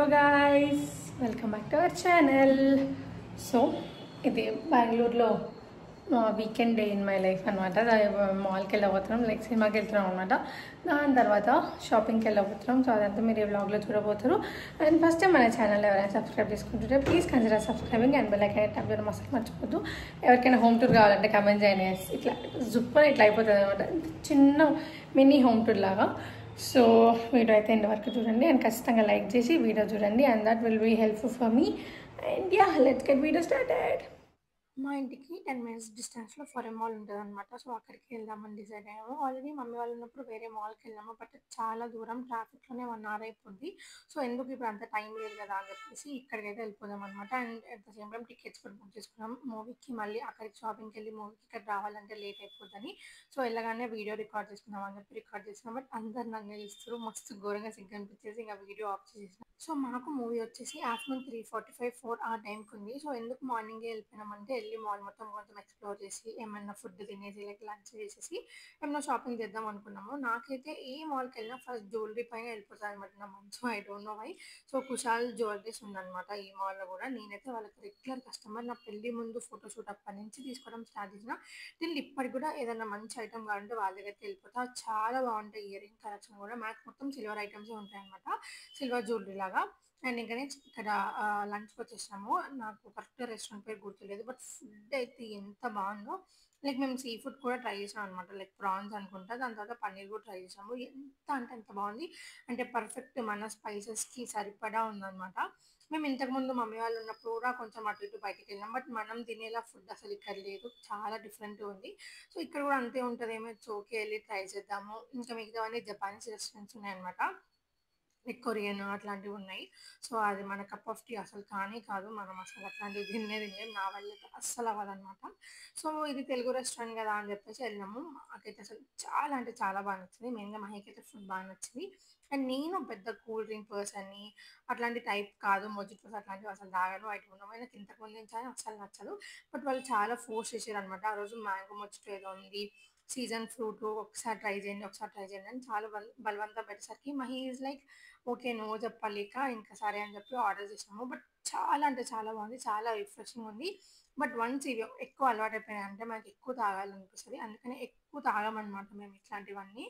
guys, welcome back to our channel. So ఇది బెంగళూరులో weekend day in my life అనమాట. మాల్కి వెళ్ళబోతున్నాం, లైక్ సినిమాకి వెళ్తున్నాం అనమాట. దాని తర్వాత షాపింగ్కి వెళ్ళబోతున్నాం. సో అదంతా మీరు ఈ వ్లాగ్లో చూడబోతారు. అండ్ ఫస్ట్ టైం మన ఛానల్ ఎవరైనా సబ్స్క్రైబ్ చేసుకుంటుంటే please consider subscribing and bell icon tap చేయడం అసలు మర్చిపోద్దు. ఎవరికైనా హోమ్ టూర్ కావాలంటే కమెంట్ చేయండి. ఇట్లా జుప్పని ఇట్లా అయిపోతుంది అనమాట, చిన్న మినీ హోమ్ టూర్ లాగా. సో వీడియో అయితే ఎండ్ వరకు చూడండి అండ్ ఖచ్చితంగా లైక్ చేసి వీడియో చూడండి and that will be helpful for me. And yeah, let's get video started. మా ఇంటికి 10 minutes డిస్టెన్స్లో ఫర్ మాల్ ఉంటుంది అనమాట. సో అక్కడికి వెళ్దామని డిసైడ్ అయ్యాము. ఆల్రెడీ మమ్మీ వాళ్ళు ఉన్నప్పుడు వేరే మాల్కి వెళ్ళాము, బట్ చాలా దూరం, ట్రాఫిక్లోనే 1 hour అయిపోద్ది. సో ఎందుకు ఇప్పుడు అంత టైం లేదు కదా అని చెప్పేసి ఇక్కడికైతే వెళ్ళిపోదాం అనమాట. And at the same time tickets కూడా బుక్ చేసుకున్నాం. మూవీకి మళ్ళీ అక్కడికి షాపింగ్కి వెళ్ళి మూవీకి ఇక్కడ రావాలంటే లేట్ అయిపోద్దని సో వెళ్ళగానే వీడియో రికార్డ్ చేసుకుందాం అని చెప్పి రికార్డ్ చేసినాం. బట్ అందరు నన్ను నిలుస్తారు, మస్తు ఘోరంగా సిగ్గు అనిపించేసి ఇంకా వీడియో ఆఫ్ చేసేసిన. సో మాకు మూవీ వచ్చేసి ఆఫ్టర్నూన్ 3:45-4 ఆ టైంకి ఉంది. సో ఎందుకు మార్నింగే వెళ్ళిపోయినామంటే వెళ్ళి మాల్ మొత్తం కొంచెం ఎక్స్ప్లోర్ చేసి ఏమన్నా ఫుడ్ తినేసి లైక్ లంచ్ చేసేసి ఏమన్నా షాపింగ్ చేద్దాం అనుకున్నాము. నాకైతే ఏ మాల్కి వెళ్ళినా ఫస్ట్ జ్యువెలరీ పైన వెళ్ళిపోతుంది అనమాట నా మనసు. I don't know why. So Kushal jewelleries ఉందన్నమాట ఈ మాల్లో కూడా. నేనైతే వాళ్ళకి రెగ్యులర్ కస్టమర్. నా పెళ్లి ముందు ఫోటోషూట్ అప్పటి నుంచి తీసుకోవడం స్టార్ట్ చేసిన. దీన్ని ఇప్పటికి కూడా ఏదైనా మంచి ఐటమ్ కావాలంటే వాళ్ళ దగ్గరికి వెళ్ళిపోతా. చాలా బాగుంటాయి ఇయర్ రింగ్ కలెక్షన్ కూడా. మ్యాక్స్ మొత్తం సిల్వర్ ఐటమ్సే ఉంటాయి అనమాట, సిల్వర్ జ్యువెలరీ లాగా. అండ్ ఇంకా ఇక్కడ లంచ్కి వచ్చేసాము. నాకు కరెక్ట్గా రెస్టారెంట్ పేరు గుర్తులేదు, బట్ ఫుడ్ అయితే ఎంత బాగుందో. లైక్ మేము సీ ఫుడ్ కూడా ట్రై చేసాం అనమాట, లైక్ ప్రాన్స్ అనుకుంటా. దాని తర్వాత పన్నీర్ కూడా ట్రై చేసాము. ఎంత అంటే అంత బాగుంది, అంటే పర్ఫెక్ట్ మన స్పైసెస్కి సరిపడా ఉందన్నమాట. మేము ఇంతకుముందు మమ్మీ వాళ్ళు ఉన్నప్పుడు కూడా కొంచెం అటు ఇటు బయటికి వెళ్ళాం, బట్ మనం తినేలా ఫుడ్ అసలు ఇక్కడ లేదు, చాలా డిఫరెంట్ ఉంది. సో ఇక్కడ కూడా అంతే ఉంటుందేమో, ఓకే వెళ్ళి ట్రై చేద్దాము. ఇంకా మిగతావన్నీ జపానీస్ రెస్టారెంట్స్ ఉన్నాయన్నమాట, లైక్ కొరియన్ అట్లాంటివి ఉన్నాయి. సో అది మన కప్ ఆఫ్ టీ అసలు కానీ కాదు. మనం అసలు అట్లాంటివి తినలేదు, నా వల్ల అస్సలు అవ్వదన్నమాట. సో ఇది తెలుగు రెస్టారెంట్ కదా అని చెప్పేసి వెళ్ళినాము. మాకైతే అసలు చాలా అంటే చాలా బాగా నచ్చింది. మెయిన్గా మహికి అయితే ఫుడ్ బాగా నచ్చింది. అండ్ నేను పెద్ద కూల్ డ్రింక్ పర్సన్ని, అట్లాంటి టైప్ కాదు, మొజిటోస్ అట్లాంటివి అసలు తాగను. అటు ఉన్నమైనా ఇంతకుముందు నుంచి అసలు నచ్చదు. బట్ వాళ్ళు చాలా ఫోర్స్ చేశారు అనమాట. ఆ రోజు మ్యాంగో మొజిటో ఏదో ఉంది, సీజన్ ఫ్రూట్, ఒకసారి ట్రై చేయండి ఒకసారి ట్రై చేయండి అని చాలా బలవంతం పెట్టేసరికి Mahi is like okay no చెప్పలేక ఇంకా సరే అని చెప్పి ఆర్డర్ చేసాము. బట్ చాలా అంటే చాలా బాగుంది, చాలా రిఫ్రెషింగ్ ఉంది. బట్ వన్స్ ఇవి ఎక్కువ అలవాటు అయిపోయినాయి అంటే మనకి ఎక్కువ తాగాలనిపిస్తుంది, అందుకని ఎక్కువ తాగమన్నమాట మేము ఇట్లాంటివన్నీ.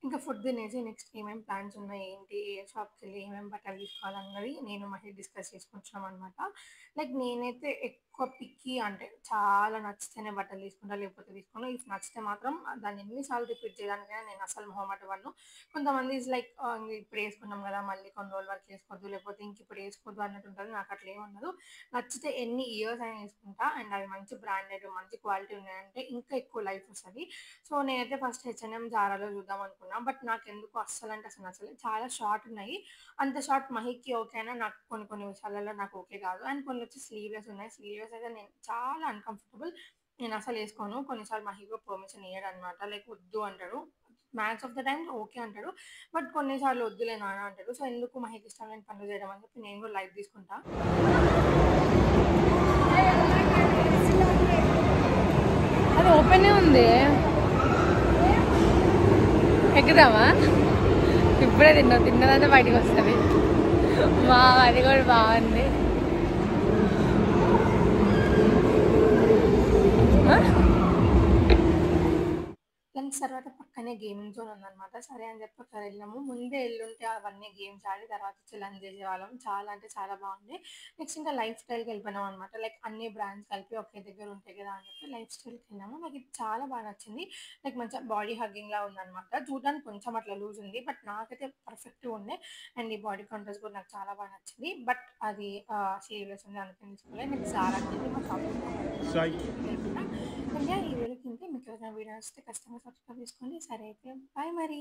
ఇంకా ఫుడ్ తినేసి నెక్స్ట్ ఏమేమి ప్లాన్స్ ఉన్నాయి, ఏంటి, ఏ షాప్కి వెళ్ళి ఏమేమి బట్టలు తీసుకోవాలన్నది నేను మహి డిస్కస్ చేసుకుంటున్నాం అనమాట. లైక్ నేనైతే ఎక్కువ పిక్కి, అంటే చాలా నచ్చితేనే బట్టలు తీసుకుంటా, లేకపోతే తీసుకున్నా. ఇఫ్ నచ్చితే మాత్రం దాన్ని ఎన్నిసార్లు రిపీట్ చేయడానికైనా నేను అసలు మొహమాట పడను. కొంతమంది ఇస్ లైక్ ఇప్పుడు వేసుకున్నాం కదా మళ్ళీ కొన్ని రోజుల వరకు వేసుకోవద్దు, లేకపోతే ఇంక ఇప్పుడు వేసుకోవద్దు అన్నట్టు ఉంటుంది. నాకు అట్లా ఏమన్నదు, నచ్చితే ఎన్ని ఇయర్స్ అయినా వేసుకుంటా. అండ్ అవి మంచి బ్రాండెడ్ మంచి క్వాలిటీ ఉన్నాయంటే ఇంకా ఎక్కువ లైఫ్ వస్తుంది. సో నేనైతే ఫస్ట్ H&M జారాలో చూద్దాం అనుకున్నా, బట్ నాకు ఎందుకు అస్సలు అంటే అసలు నచ్చలేదు. చాలా షార్ట్ ఉన్నాయి, అంత షార్ట్ మహికి ఓకే అయినా నాకు కొన్ని విషయాలలో నాకు ఓకే కాదు. అండ్ కొన్ని వచ్చి స్లీవ్లెస్ ఉన్నాయి. స్లీవ్లెస్ అయితే నేను చాలా అన్కంఫర్టబుల్, నేను అసలు వేసుకోను. కొన్నిసార్లు మహికి పర్మిషన్ ఇయ్యడు అనమాట, లైక్ వద్దు అంటాడు. Max of the time okay అంటాడు, బట్ కొన్నిసార్లు వద్దులే నాన్న అంటాడు. సో ఎందుకు మహికి ఇష్టం లేని పనులు చేయడం అని చెప్పి నేను కూడా లైఫ్ తీసుకుంటా. అది ఓపెనే ఉంది, ఎక్కుదామా? ఇప్పుడే తిన్నదంటే బయటకు వస్తుంది. అది కూడా బాగుంది. లంచ్ తర్వాత పక్కనే గేమింగ్ జోన్ ఉందన్నమాట. సరే అని చెప్పి అక్కడ వెళ్ళాము. ముందే వెళ్ళుంటే అవన్నీ గేమ్స్ ఆడి తర్వాత వచ్చి లంచ్ చేసేవాళ్ళం. చాలా అంటే చాలా బాగుంది. నెక్స్ట్ ఇంకా లైఫ్ స్టైల్కి వెళ్ళిపోయినాం అనమాట. లైక్ అన్ని బ్రాండ్స్ కలిపి ఒకే దగ్గర ఉంటాయి కదా అని చెప్పి లైఫ్ స్టైల్కి వెళ్ళాము. నాకు ఇది చాలా బాగా నచ్చింది. లైక్ మంచిగా బాడీ హగ్గింగ్ లా ఉందన్నమాట. చూడడానికి కొంచెం అట్లా లూజ్ ఉంది, బట్ నాకైతే పర్ఫెక్ట్గా ఉండే. అండ్ ఈ బాడీ కాంట్రాస్ట్ కూడా నాకు చాలా బాగా నచ్చింది. బట్ అది సీరియస్ ఉంది అందుకని తీసుకోలేదు. నెక్స్ట్ జారాకి వెళ్ళి మా షాపింగ్ ఇంకా ఈ వీడియోకి ఇంతే. మీకు ఏదైనా వీడియో వస్తే ఖచ్చితంగా సబ్స్క్రైబ్ చేసుకోండి. సరే అయితే బాయ్ మరి.